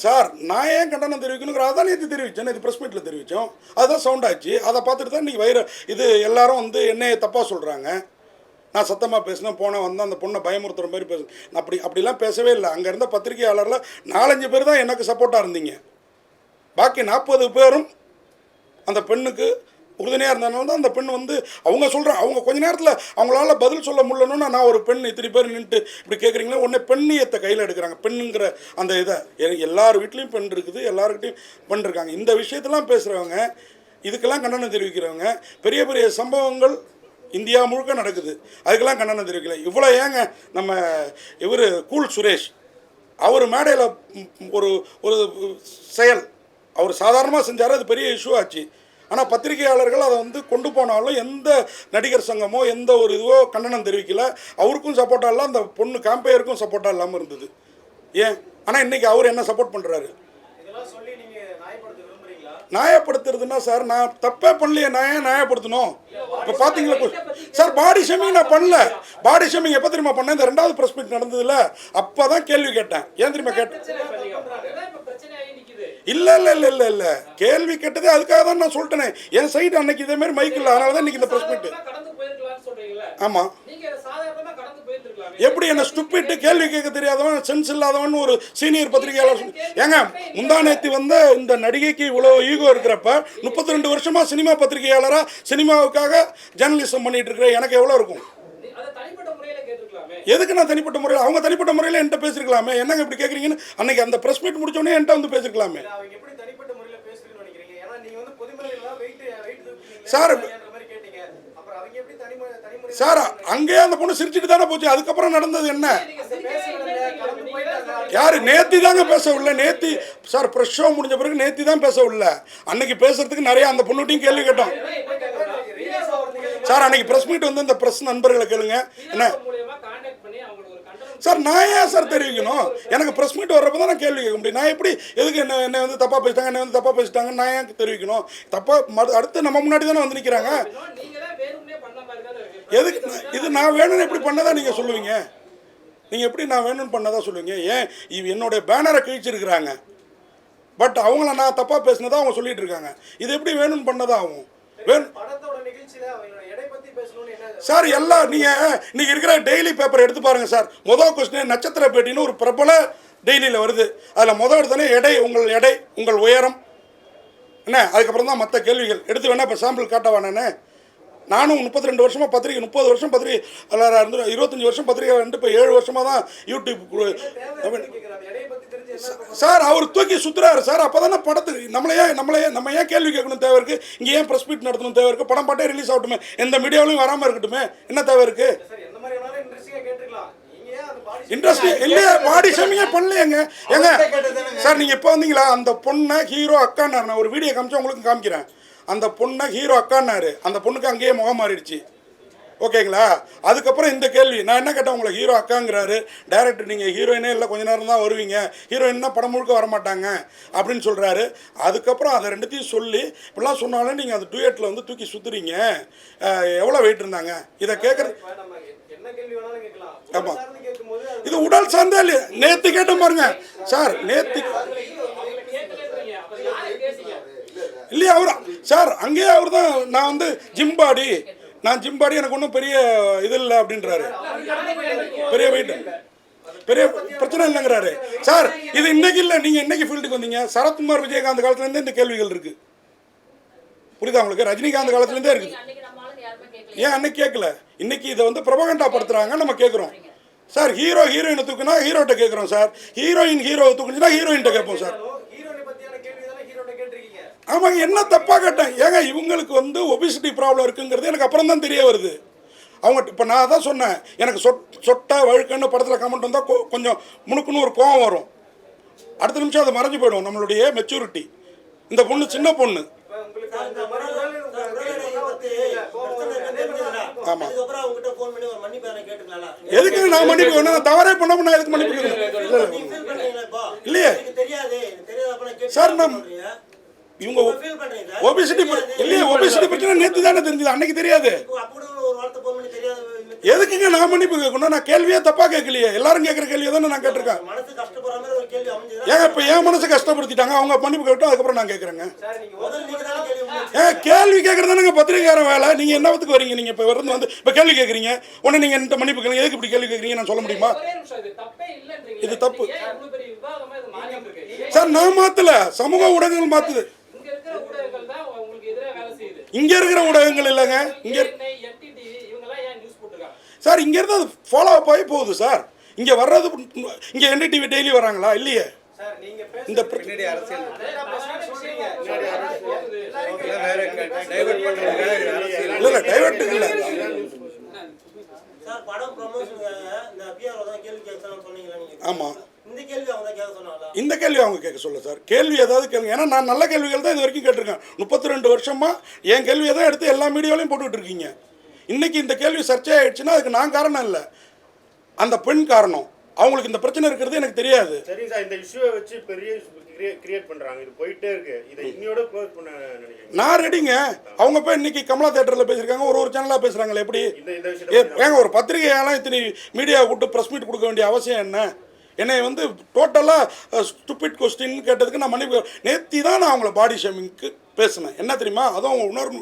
[SPEAKER 1] சார் நான் ஏன் கண்டனம் தெரிவிக்கணுங்கிற அதான் நேற்று தெரிவித்தேன், நேற்று ப்ரெஸ் மீட்டில் தெரிவித்தோம். அதுதான் சவுண்ட் ஆச்சு. அதை பார்த்துட்டு தான் இன்றைக்கி இது எல்லாரும் வந்து என்னையை தப்பாக சொல்கிறாங்க. நான் சத்தமாக பேசினேன், போனேன் வந்தேன், அந்த பொண்ணை பயமுறுத்துகிற மாதிரி பேசுகிறேன். அப்படிலாம் பேசவே இல்லை. அங்கே இருந்த பத்திரிகையாளரில் 4-5 பேர் தான் எனக்கு சப்போர்ட்டாக இருந்தீங்க. பாக்கி 40 பேரும் அந்த பெண்ணுக்கு உறுதுணையாக இருந்ததுனால தான் அந்த பெண் வந்து அவங்க சொல்கிறேன், அவங்க கொஞ்ச நேரத்தில் அவங்களால பதில் சொல்ல முடியலன்னா, நான் ஒரு பெண் இத்தனை பேர் நின்றுட்டு இப்படி கேட்குறீங்களே, உடனே பெண்ணியத்தை கையில் எடுக்கிறாங்க. பெண்ணுங்கிற அந்த இதை எல்லார் வீட்லேயும் பெண் இருக்குது, எல்லாருக்கிட்டையும் பெண் இருக்காங்க. இந்த விஷயத்தெல்லாம் பேசுகிறவங்க, இதுக்கெல்லாம் கண்டனம் தெரிவிக்கிறவங்க, பெரிய பெரிய சம்பவங்கள் இந்தியா முழுக்க நடக்குது, அதுக்கெல்லாம் கண்டனம் தெரிவிக்கல. இவ்வளோ ஏங்க நம்ம இவர் கூல் சுரேஷ் அவர் மேடையில் ஒரு செயல் அவர் சாதாரணமாக செஞ்சார், அது பெரிய இஷ்யூ ஆச்சு. ஆனால் பத்திரிகையாளர்கள் அதை வந்து கொண்டு போனாலும் எந்த நடிகர் சங்கமோ எந்த ஒரு இதுவோ கண்டனம் தெரிவிக்கல. அவருக்கும் சப்போர்ட்டாக இல்லை, அந்த பொண்ணு காம்பேயருக்கும் சப்போர்ட்டாக இல்லாமல் இருந்தது. ஏன்? ஆனால் இன்றைக்கி அவர் என்ன சப்போர்ட் பண்ணுறாரு? நியாயப்படுத்துறதுன்னா சார், நான் தப்பே பண்ணலையே, நான் ஏன் நியாயப்படுத்தணும்? இப்போ பார்த்தீங்களா சார், பாடி ஷேமிங் நான் பண்ணல. பாடி ஷேமிங் எப்போ தெரியுமா பண்ணேன்? இந்த 2வது ப்ரெஸ் மீட் நடந்ததில்ல, அப்போ தான் கேள்வி கேட்டேன். ஏன் தெரியுமா கேட்டேன்? இல்லை கேள்வி கேட்டதே அதுக்காக தான். நான் சொல்லிட்டேனே, என் சைடு அன்னைக்கு இதே மாதிரி மைக் இல்லை, அதனால தான் இன்னைக்கு இந்த ப்ரெஸ் மீட். ஆமாம், எப்படி என்ன ஸ்டூபிட் கேள்வி கேட்க தெரியாதவன் சென்ஸ் இல்லாதவன் ஒரு சீனியர் பத்திரிகையாளர் ஏங்க முந்தானேத்தி வந்த இந்த நடிகைக்கு இவ்வளோ ஈகோ இருக்கிறப்ப 32 வருஷமா சினிமா பத்திரிகையாளரா சினிமாவுக்காக ஜேர்னலிசம் பண்ணிட்டு இருக்கிற எனக்கு எவ்வளோ இருக்கும்? எதுக்கு நான் தனிப்பட்ட முறையில்? அவங்க தனிப்பட்ட முறையில் என்கிட்ட பேசிருக்கலாமே. என்னங்க இப்படி கேட்குறீங்கன்னு அன்னைக்கு அந்த ப்ரெஸ் மீட் முடிச்சோடனே என்கிட்ட வந்து பேசிருக்கலாமே. சார் சார் அங்கேயே அந்த பொண்ணு சிரிச்சுட்டு தானே போச்சு. அதுக்கப்புறம் நடந்தது என்ன? யாரு நேத்தி தாங்க பேசவில்லை. நேத்தி சார் ப்ரெஸ் ஷோ முடிஞ்ச பிறகு நேத்தி தான் பேசவில்லை. அன்னைக்கு பேசுறதுக்கு நிறைய அந்த பொண்ணுகிட்டையும் கேள்வி கேட்டோம் சார். அன்னைக்கு ப்ரெஸ் மீட் வந்து இந்த ப்ரெஸ் நண்பர்களை கேளுங்க. என்ன சார் நான் ஏன் சார் தெரிவிக்கணும்? எனக்கு ப்ரெஸ் மீட் வர்றப்ப தான் நான் கேள்வி கேட்க முடியும். நான் எப்படி எதுக்கு என்னை வந்து தப்பாக பேசிட்டாங்க, என்னை வந்து தப்பாக பேசிட்டாங்க நான் ஏன் தெரிவிக்கணும்? அடுத்து நம்ம முன்னாடி தானே வந்து நிற்கிறாங்க. எதுக்கு இது நான் வேணும்னு எப்படி பண்ணதான் நீங்கள் சொல்லுவீங்க? நீங்கள் எப்படி நான் வேணும்னு பண்ணதான் சொல்லுவீங்க? ஏன் என்னுடைய பேனரை கிழிச்சிருக்கிறாங்க, பட் அவங்கள நான் தப்பாக பேசினதா அவங்க சொல்லிட்டு இருக்காங்க. இது எப்படி வேணும்னு பண்ணதான் ஆகும்? சார் எல்லாம் நீங்கள் இன்னைக்கு இருக்கிற டெய்லி பேப்பர் எடுத்து பாருங்கள் சார். முதல் கொஸ்டின் நட்சத்திர பேட்டின்னு ஒரு பிரபல டெய்லியில் வருது. அதில் முதல் எடுத்தானே எடை, உங்கள் எடை, உங்கள் உயரம் என்ன, அதுக்கப்புறம் தான் மற்ற கேள்விகள் எடுத்து வேணா இப்போ சாம்பிள் காட்டவா? நானும் 32 வருஷமாக பத்திரிக்கை, 30 வருஷம் பத்திரிக்கை இருந்து 25 வருஷம் பத்திரிக்கை வந்து இப்போ 7 வருஷமாக தான் யூடியூப். சார் அவர் தூக்கி சுற்றுறாரு சார். அப்போ தானே படத்துக்கு நம்ம ஏன் கேள்வி கேட்கணும் தேவை இருக்குது? இங்கே ஏன் ப்ரெஸ் மீட் நடத்தணும் தேவை இருக்குது? படம் பாட்டே ரிலீஸ் ஆகட்டுமே, எந்த மீடியாவிலையும் வராமல் இருக்கட்டுமே, என்ன தேவை இருக்குது? இண்டஸ்ட்ரி இல்லையா? பாடி ஷேமிங்கே பண்ணலையேங்க. ஏங்க சார் நீங்கள் இப்போ வந்தீங்களா? அந்த பொண்ணை ஹீரோ அக்கான்னாரு. நான் ஒரு வீடியோ காமிச்சா உங்களுக்கு காமிக்கிறேன். அந்த பொண்ணை ஹீரோ அக்கான்னாரு. அந்த பொண்ணுக்கு அங்கேயே முகம் மாறிடுச்சு. ஓகேங்களா? அதுக்கப்புறம் இந்த கேள்வி நான் என்ன கேட்டேன், உங்களை ஹீரோ அக்காங்கிறாரு டைரக்டர். நீங்கள் ஹீரோயினே இல்லை, கொஞ்ச நேரம் தான் வருவீங்க, ஹீரோயின்னா படம் முழுக்க வரமாட்டாங்க அப்படின்னு சொல்கிறாரு. அதுக்கப்புறம் அதை ரெண்டுத்தையும் சொல்லி இப்படிலாம் சொன்னாலும் நீங்கள் அந்த டூயட்டில் வந்து தூக்கி சுற்றுறீங்க. எவ்வளோ வெயிட் இருந்தாங்க இதை கேட்குறது? ஆமாம், இது உடல் சார்ந்தே இல்லையா? நேற்று கேட்டேன் பாருங்க சார், நேற்று இல்லையா அவர் சார் அங்கேயே அவர் தான் நான் வந்து ஜிம்பாடி எனக்கு ஒன்றும் பெரிய இது இல்லை அப்படின்றாரு. பெரிய வெயிட் பெரிய பிரச்சனை இல்லைங்கிறாரு சார். இது இன்னைக்கு இல்லை, நீங்கள் இன்னைக்கு ஃபீல்டுக்கு வந்தீங்க. சரத்குமார் விஜயகாந்த் காலத்துலேருந்தே இந்த கேள்விகள் இருக்கு. புரியுதா உங்களுக்கு? ரஜினிகாந்த் காலத்துலேருந்தே இருக்குது. ஏன் அன்னைக்கு கேட்கல? இன்னைக்கு இதை வந்து பிரபகண்டா படுத்துறாங்க, நம்ம கேட்குறோம் சார். ஹீரோயினை தூக்குனா ஹீரோட்ட கேட்குறோம் சார். ஹீரோவை தூக்குனுச்சுன்னா ஹீரோயின்ட்ட கேட்போம் சார். ஆமாங்க, என்ன தப்பாக கேட்டேன்? ஏங்க இவங்களுக்கு வந்து ஒபிசிட்டி ப்ராப்ளம் இருக்குங்கிறது எனக்கு அப்புறம் தான் தெரிய வருது. அவங்க இப்போ நான் தான் சொன்னேன், எனக்கு சொட்டை வழுக்கன்னு படத்தில் கமெண்ட் வந்தால் கொஞ்சம் முணுக்குன்னு ஒரு கோவம் வரும். அடுத்த நிமிஷம் அது மறைஞ்சு போயிடும் நம்மளுடைய மெச்சூரிட்டி. இந்த பொண்ணு சின்ன பொண்ணு. ஆமாம், எதுக்கு நான் மன்னிப்பு வேணும்? நான் தவறே பண்ண நான் எதுக்கு மன்னிப்பு கேட்கணும்? இல்லையே சார், நான் இவங்க ஒபிசிட்டி இல்லையே, ஒபிசிட்டி பிரச்சனை நேற்று தானே தெரிஞ்சது, அன்னைக்கு தெரியாது. எதுக்குங்க நான் மன்னிப்பு கேட்கணும்? நான் கேள்வியே தப்பாக கேட்கலையே, எல்லாரும் கேட்குற கேள்வியை தானே நான் கேட்டிருக்கேன். ஏங்க இப்போ என் மனசு கஷ்டப்படுத்திட்டாங்க, அவங்க மன்னிப்பு கேட்டோம், அதுக்கப்புறம் நான் கேட்குறேங்க. கேள்வி கேட்குறது தானேங்க பத்திரிகையாளர் வேலை. நீங்கள் என்னத்துக்கு வரீங்க? நீங்கள் இப்போ வந்து இப்போ கேள்வி கேட்குறீங்க, உடனே நீங்கள் என்கிட்ட மன்னிப்பு கேட்குறீங்க. எதுக்கு இப்படி கேள்வி கேட்குறீங்க நான் சொல்ல முடியுமா? இது தப்பு சார். நான் மாற்றல, சமூக ஊடகங்கள் மாற்றுது. இங்க இருக்கிற ஊடகங்கள் இல்லைங்க, இங்க சார் இங்க இருந்து அது ஃபாலோ அப் ஆகி போகுது சார். இங்க வர்றது இங்க NDTV டெய்லி வராங்களா? இல்லையே. இந்த இல்ல டைவர்ட் இல்லை. ஆமா, இந்த கேள்வி அவங்க கேட்க சொல்ல சார். கேள்வி ஏதாவது கேளுங்க. ஏன்னா நான் நல்ல கேள்விகள் தான் இது வரைக்கும் கேட்டிருக்கேன். 32 வருஷமா என் கேள்வியை தான் எடுத்து எல்லா மீடியாவிலையும் போட்டுக்கிட்டு இருக்கீங்க. இன்னைக்கு இந்த கேள்வி சர்ச்சை ஆயிடுச்சுன்னா அதுக்கு நான் காரணம் இல்லை, அந்த பெண் காரணம். அவங்களுக்கு இந்த பிரச்சனை இருக்கிறது எனக்கு தெரியாது.
[SPEAKER 3] சரி சார், இந்த இஷ்யூவை வச்சு பெரிய கிரியேட் பண்றாங்க, இது போயிட்டே இருக்கு. இதை இன்னையோட க்ளோஸ் பண்ண நினைக்கிறேன்.
[SPEAKER 1] நான் ரெடிங்க. அவங்க போய் இன்னைக்கு கமலா தியேட்டர்ல பேசியிருக்காங்க, ஒரு சேனலா பேசுறாங்களே. எப்படி ஏங்க ஒரு பத்திரிகையாலாம் இத்தனை மீடியா கூப்பிட்டு ப்ரெஸ் மீட் கொடுக்க வேண்டிய அவசியம் என்ன? என்னை வந்து டோட்டலாக ஸ்டூபிட் கொஸ்டின் கேட்டதுக்கு நான் மன்னிப்பு. நேற்று தான் நான் அவங்கள பாடி ஷேமிங்க்கு பேசினேன். என்ன தெரியுமா? அதுவும் அவங்க உணர்வு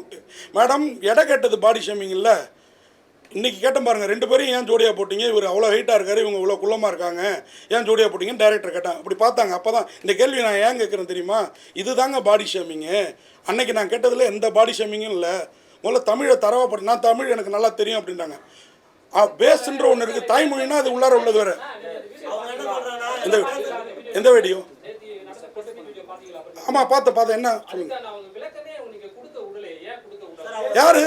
[SPEAKER 1] மேடம், எடை கேட்டது பாடி ஷேமிங் இல்லை. இன்றைக்கி கேட்டேன் பாருங்கள், 2 பேரும் ஏன் ஜோடியாக போட்டிங்க? இவர் அவ்வளோ ஹைட்டாக இருக்காரு, இவங்க இவ்வளோ குள்ளமாக இருக்காங்க, ஏன் ஜோடியாக போட்டிங்கன்னு டைரக்டர் கேட்டேன். அப்படி பார்த்தாங்க. அப்போ தான் இந்த கேள்வி நான் ஏன் கேட்குறேன் தெரியுமா? இது தாங்க பாடி ஷேமிங்கு. அன்னைக்கு நான் கேட்டதில் எந்த பாடி ஷேமிங்கும் இல்லை. முதல்ல தமிழை தரவாப்பட்டு, நான் தமிழ் எனக்கு நல்லா தெரியும் அப்படின்ட்டாங்க. பேஸ்ன்ற ஒன்று இருக்குது, தாய்மொழின்னா அது உள்ளார உள்ளது வேறு. எந்த வீடியோ? ஆமாம் பார்த்தேன். என்ன சொல்லுங்க யாரு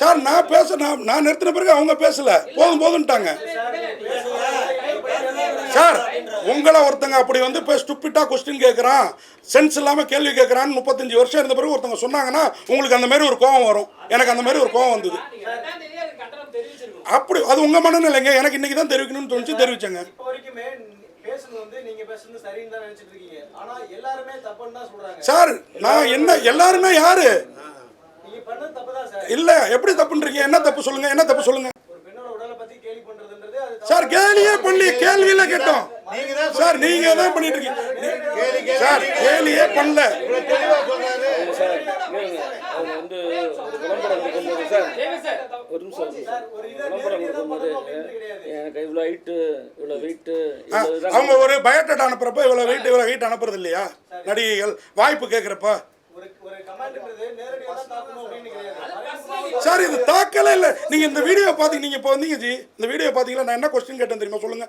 [SPEAKER 1] சார்? நான் நிறுத்தின பிறகு அவங்க பேசல, போதும்ட்டாங்க சார். உங்களை ஒருத்தங்க அப்படி வந்து இப்போ ஸ்டூபிட்டா கொஸ்டின் கேட்குறான், சென்ஸ் இல்லாமல் கேள்வி கேட்குறான்னு 35 வருஷம் இருந்த பிறகு ஒருத்தங்க சொன்னாங்கன்னா உங்களுக்கு அந்த மாதிரி ஒரு கோவம் வரும். எனக்கு அந்த மாதிரி ஒரு கோவம் வந்தது. அப்படி அது உங்கள் மனநிலைங்க. எனக்கு இன்றைக்கி தான் தெரிவிக்கணும்னு தோணுச்சு, தெரிவிச்சேங்க.
[SPEAKER 5] இப்போ வரைக்குமே பேசுறது வந்து நீங்க பேசுறது சரின்னு தான் நினைச்சிட்டு இருக்கீங்க. ஆனா எல்லாருமே தப்புன்னு தான் சொல்றாங்க.
[SPEAKER 1] சார் நான் என்ன எல்லாருமே யாரு
[SPEAKER 5] நீங்க பண்ணது தப்பு தான் சார்.
[SPEAKER 1] இல்லை, எப்படி தப்புன்றீங்க? என்ன தப்பு சொல்லுங்கள், என்ன தப்பு சொல்லுங்கள்.
[SPEAKER 5] ஒரு பெண்ணோட உடலை பத்தி கேலி பண்றதுன்றது அது தப்பு.
[SPEAKER 1] சார் கேலியே பண்ணி கேள்வியில கேட்டோம் சார். நீங்க தான் பண்ணிட்டு இருக்கீங்க சார். கேலியே பண்ணல.
[SPEAKER 6] அவங்க வந்து விளம்பரம் கொடுக்கும்போது சார் ஒரு நிமிஷம்
[SPEAKER 5] சார் ஒரு இதை
[SPEAKER 6] விளம்பரம்
[SPEAKER 5] நேரடியா தான்
[SPEAKER 6] கொடுக்கும்போது
[SPEAKER 5] பண்ணணும் அப்படின்னு கிடையாது.
[SPEAKER 6] எனக்கு இவ்வளோ ஹைட்டு இவ்வளோ வெயிட்டு
[SPEAKER 1] அவங்க ஒரு பயோடேட்டா அனுப்புறப்ப இவ்வளவு வெயிட் அனுப்புறது இல்லையா நடிகைகள்? வாய்ப்பு கேட்குறப்ப
[SPEAKER 5] ஒரு கமெண்ட்ன்றது நேரடியா தான் தாக்கணும் அப்படின்னு கிடையாது.
[SPEAKER 1] சார் இது தாக்கலே இல்லை. நீங்க இந்த வீடியோ பார்த்தீங்க, நீங்க இப்போ வந்தீங்க ஜி, இந்த வீடியோ பார்த்தீங்களா? நான் என்ன கொஸ்டின் கேட்டேன் தெரியுமா? சொல்லுங்க.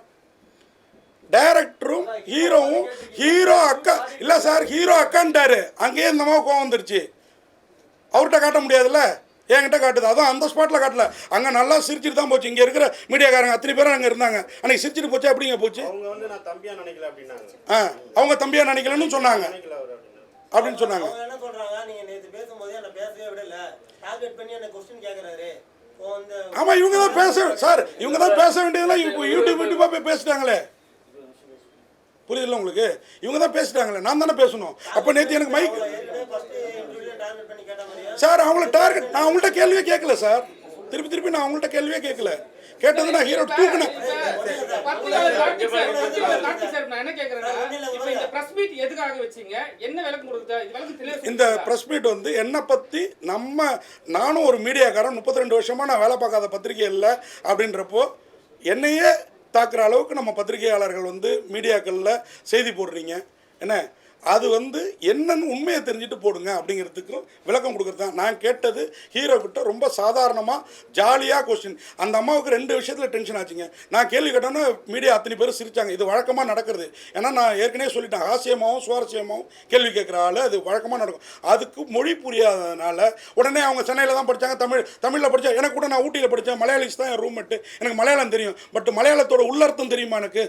[SPEAKER 1] டைரக்டரும் ஹீரோவும் ஹீரோ அக்கா இல்லை சார், ஹீரோ அக்கான்ட்டாரு. அங்கேயே இந்த மாதிரி கோவம் வந்துருச்சு. அவர்கிட்ட காட்ட முடியாதுல்ல, என்கிட்ட காட்டுது. அதுவும் அந்த ஸ்பாட்டில் காட்டல, அங்கே நல்லா சிரிச்சுட்டு தான் போச்சு. இங்கே இருக்கிற மீடியாக்காரங்க அத்தனை பேரும் அங்கே இருந்தாங்க. அன்னைக்கு சிரிச்சுட்டு போச்சு. அப்படிங்க போச்சு.
[SPEAKER 3] அவங்க வந்து நான் தம்பியா நினைக்கல அப்படின்னாங்க.
[SPEAKER 1] அவங்க தம்பியா நினைக்கலன்னு சொன்னாங்க
[SPEAKER 3] நினைக்கல அவர் அப்படின்னா.
[SPEAKER 1] அப்படின்னு சொன்னாங்க.
[SPEAKER 7] அவங்க என்ன சொல்றாங்க, நீங்க நேத்து பேசும்போது என்ன பேசவே விடல, டார்கெட் பண்ணி என்ன क्वेश्चन கேக்குறாரு.
[SPEAKER 1] ஆமா, இவங்க தான் பேச வேண்டியதெல்லாம் இப்போ யூடியூபா போய் பேசிட்டாங்களே. புரியுதுல்ல உங்களுக்கு? இவங்க தான் பேசிட்டாங்களே, நான் தானே பேசணும். அப்போ நேற்று எனக்கு மைக் சார் அவங்கள டார்கெட், நான் அவங்கள்ட்ட கேள்வியே கேட்கல சார். திருப்பி நான் அவங்கள்ட்ட கேள்வியே கேட்கல. கேட்டது நான் ஹீரோ தூக்குனேன். இந்த பிரஸ் மீட் வந்து என்னை பற்றி நானும் ஒரு மீடியாக்காரன் 32 வருஷமாக நான் வேலை பார்க்காத பத்திரிகை இல்லை அப்படின்றப்போ என்னையே தாக்குற அளவுக்கு நம்ம பத்திரிகையாளர்கள் வந்து மீடியாக்களில் செய்தி போடுறீங்க. என்ன அது வந்து என்னன்னு உண்மையை தெரிஞ்சுட்டு போடுங்க அப்படிங்கிறதுக்கும் விளக்கம் கொடுக்குறது தான். நான் கேட்டது ஹீரோ கிட்ட ரொம்ப சாதாரணமாக ஜாலியாக கொஸ்டின். அந்த அம்மாவுக்கு 2 விஷயத்தில் டென்ஷன் ஆச்சுங்க. நான் கேள்வி கேட்டோன்னா மீடியா அத்தனை பேர் சிரித்தாங்க. இது வழக்கமாக நடக்கிறது. ஏன்னா நான் ஏற்கனவே சொல்லிட்டேன், ஹாஸ்யமாகவும் சுவாரஸ்யமாகவும் கேள்வி கேட்குற ஆள் அது வழக்கமாக நடக்கும். அதுக்கு மொழி புரியாததுனால உடனே அவங்க சென்னையில் தான் படித்தாங்க, தமிழில் படித்தா. எனக்கு கூட நான் ஊட்டியில் படித்தேன், மலையாளிஸ் தான் என் ரூம்மேட்டு, எனக்கு மலையாளம் தெரியும். பட் மலையாளத்தோட உள்ளர்த்தம் தெரியுமா எனக்கு?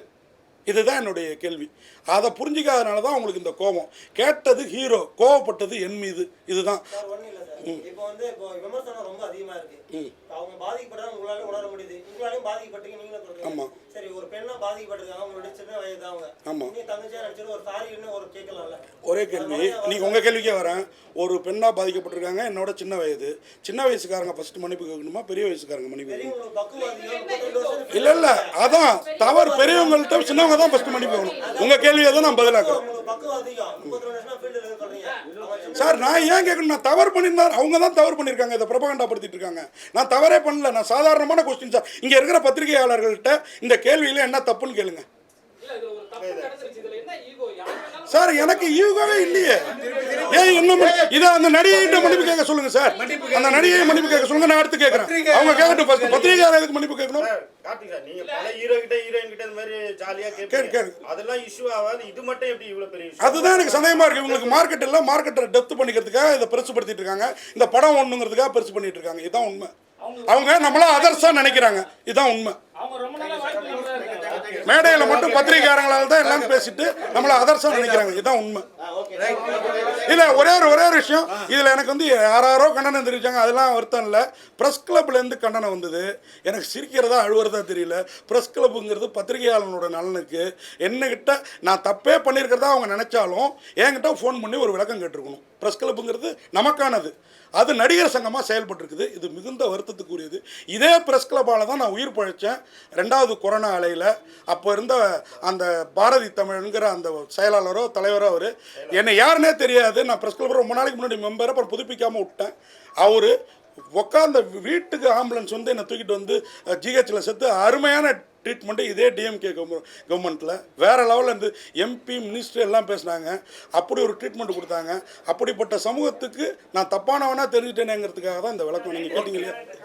[SPEAKER 1] இதுதான் என்னுடைய கேள்வி. அதை புரிஞ்சிக்காதனால தான் உங்களுக்கு இந்த கோபம். கேட்டது ஹீரோ, கோவப்பட்டது என் மீது. இதுதான்.
[SPEAKER 7] இப்போ வந்து விமர்சனம் ரொம்ப அதிகமா இருக்கு. அவங்க பாதிக்கப்படுறாங்க, உங்களால உணர முடியுது. உங்களாலையும் பாதிக்கப்பட்டீங்க, நீங்களும் சொல்றீங்க.
[SPEAKER 1] ஆமா.
[SPEAKER 7] சரி, ஒரு பெண்ணா பாதிக்கப்பட்டிருக்காங்க, உங்களுடைய சின்ன வயது அவங்க.
[SPEAKER 1] ஆமா.
[SPEAKER 7] நீங்க தங்கச்சியா நினைச்சது ஒரு சாரி இன்னும் ஒரு கேட்கலாம்ல.
[SPEAKER 1] ஒரே கேள்வி, நீங்கள் உங்கள் கேள்விக்கே வரேன். ஒரு பெண்ணாக பாதிக்கப்பட்டிருக்காங்க, என்னோட சின்ன வயசுக்காரங்க ஃபர்ஸ்ட் மன்னிப்பு கேட்கணுமா, பெரிய வயசுக்காரங்க மன்னிப்பு கேட்கணும்?
[SPEAKER 7] உங்களுக்கு பக்குவாதிகள் 32 வருஷம்
[SPEAKER 1] இல்லை அதான் தவறு. பெரியவங்கள்ட்ட சின்னவங்க தான் ஃபர்ஸ்ட் மன்னிப்பு கேட்கணும். உங்கள் கேள்வியை தான் நான் பதிலாக்குறேன்.
[SPEAKER 7] உங்களுக்கு பக்குவாதிகள் 32 வருஷமா ஃபீல்டில் இருக்கு சொல்றீங்க.
[SPEAKER 1] சார் நான் ஏன் கேட்கணும்? நான் தவறு பண்ணியிருந்தேன், அவங்க தான் தவறு பண்ணியிருக்காங்க, இதை பிரபகண்டா படுத்திட்டு இருக்காங்க. நான் தவறே பண்ணல, நான் சாதாரணமான கொஸ்டின் சார். இங்கே இருக்கிற பத்திரிகையாளர்கள்ட்ட இந்த கேள்வியில் என்ன தப்புன்னு கேளுங்க சார். எனக்கு ஈகோவே இல்லையே. ஏன் என்ன இதை அந்த நடிகைகிட்ட மன்னிப்பு கேட்க சொல்லுங்க சார். அந்த நடிகையை மன்னிப்பு கேட்க சொல்லுங்க, நான் அடுத்து கேட்கறேன். அவங்க கேட்கட்டும் ஃபர்ஸ்ட். பத்திரிகையாளர் எதுக்கு மன்னிப்பு கேட்கணும்?
[SPEAKER 3] கார்த்திக் சார், நீங்க பல ஹீரோ கிட்ட ஹீரோயின் கிட்ட இந்த மாதிரி ஜாலியா கேட்பீங்க. அதெல்லாம் இஷ்யூ ஆகாது. இது மட்டும் எப்படி இவ்வளவு பெரிய இஷ்யூ?
[SPEAKER 1] அதுதான் எனக்கு சந்தேகமா இருக்கு. இவங்களுக்கு மார்க்கெட் இல்லை, மார்க்கெட்டை டெப்த் பண்ணிக்கிறதுக்காக இதை பெருசுப்படுத்திட்டு இருக்காங்க. இந்த படம் ஒண்ணுங்கிறதுக்காக பெருசு பண்ணிட்டு இருக்காங்க. இதுதான் உண்மை. அவங்க நம்மள அதர்ஸா நினைக்கிறாங்க. இதுதான் உண்மை. மேடையில் மட்டும் பத்திரிகையாளர்களால் தான் எல்லாம் பேசிட்டு நம்மள அதர்ஸா நினைக்கிறாங்க. இதுதான் உண்மை. இல்லை ஒரே ஒரு விஷயம், இதில் எனக்கு வந்து யாரோ கண்டனம் தெரிவித்தாங்க, அதெல்லாம் வருத்தம் இல்லை. ப்ரெஸ் கிளப்லேருந்து கண்டனம் வந்தது. எனக்கு சிரிக்கிறதா அழுவுறதா தெரியல. ப்ரெஸ் கிளப்புங்கிறது பத்திரிகையாளனோட நலனுக்கு. என்னகிட்ட நான் தப்பே பண்ணியிருக்கிறதா அவங்க நினச்சாலும் என்கிட்ட ஃபோன் பண்ணி ஒரு விளக்கம் கேட்டிருக்கணும். ப்ரெஸ் கிளப்புங்கிறது நமக்கானது. அது நடிகர் சங்கமாக செயல்பட்டுருக்குது. இது மிகுந்த வருத்தத்துக்குரியது. இதே ப்ரெஸ் கிளப்பால் தான் நான் உயிர் பழைச்சேன் 2வது கொரோனா அலையில். அப்போ இருந்த அந்த பாரதி தமிழ்ங்கிற அந்த செயலாளரோ தலைவரோ அவர் என்னை யாருன்னே தெரியாது. நான் ப்ரெஸ் கிளப் ரொம்ப நாளைக்கு முன்னாடி மெம்பர், அப்புறம் புதுப்பிக்காமல் விட்டேன். அவர் உட்காந்த வீட்டுக்கு ஆம்புலன்ஸ் வந்து என்னை தூக்கிட்டு வந்து ஜிஹெச்சில் சேர்த்து அருமையான ட்ரீட்மெண்ட்டு இதே டிஎம்கே கவர்மெண்ட்டில் வேறு லெவலில் இருந்து எம்பி மினிஸ்டர் எல்லாம் பேசினாங்க. அப்படி ஒரு ட்ரீட்மெண்ட் கொடுத்தாங்க. அப்படிப்பட்ட சமூகத்துக்கு நான் தப்பானவனாக தெரிஞ்சுட்டேனேங்கிறதுக்காக தான் இந்த விளக்கம் நீங்கள் கேட்டீங்க இல்லையா?